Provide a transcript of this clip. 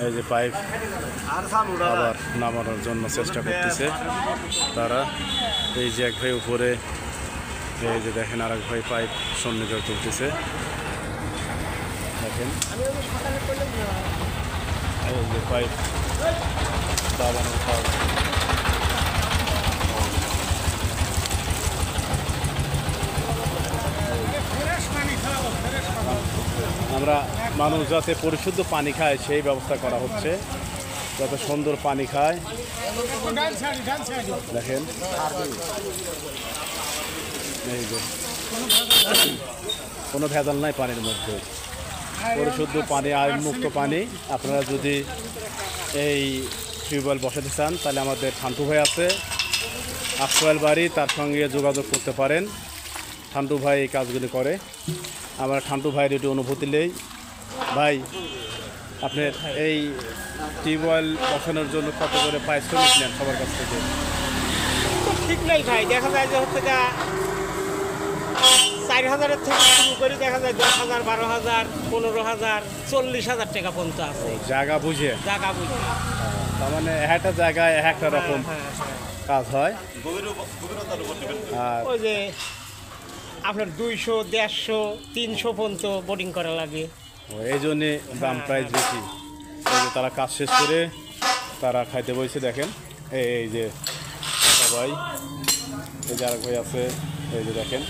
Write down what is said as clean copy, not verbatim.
এই যে পাইপ আবার নামানোর জন্য চেষ্টা করতেছে তারা। এই যে এক ভাই উপরে, এই যে দেখেন আর এক ভাই পাইপ সন্নিধর তুলতেছে দেখেন। এই যে পাইপ দাবানোর কাজ। আমরা মানুষ যাতে পরিশুদ্ধ পানি খায় সেই ব্যবস্থা করা হচ্ছে, যাতে সুন্দর পানি খায়। দেখেন এই যে কোনো ভেজাল নাই পানির মধ্যে, পরিশুদ্ধ পানি, আইনমুক্ত পানি। আপনারা যদি এই টিউবওয়েল বসাতে চান তাহলে আমাদের ঠান্টু ভাই আছে আফসোয়াল বাড়ি, তার সঙ্গে যোগাযোগ করতে পারেন। ঠান্টু ভাই এই কাজগুলি করে। আমরা ঠান্টু ভাইয়ের একটু অনুভূতি নেই। ভাই, আপনার এই টিউবওয়েল বসানোর জন্য কত করে পারিশ্রমিক নেন সবার কাছ থেকে? ঠিক নাই ভাই, দেখা যায় যে হচ্ছে 4,000-এর থেকে শুরু করে দেখা যায় 10,000, 12,000, 15,000, 40,000 টাকা পর্যন্ত আছে। জায়গা বুঝে? জায়গা বুঝে। তার মানে একটা জায়গায় একটা রকম কাজ হয়। আর ওই যে আপনার 200, 150, 300 পর্যন্ত বোর্ডিং করা লাগে। এই জন্যে দাম প্রাইস বেশি। এই যে তারা কাজ শেষ করে তারা খাইতে বসে দেখেন। এই যে ভাই, এই যে আরেক ভাই আছে, এই যে দেখেন।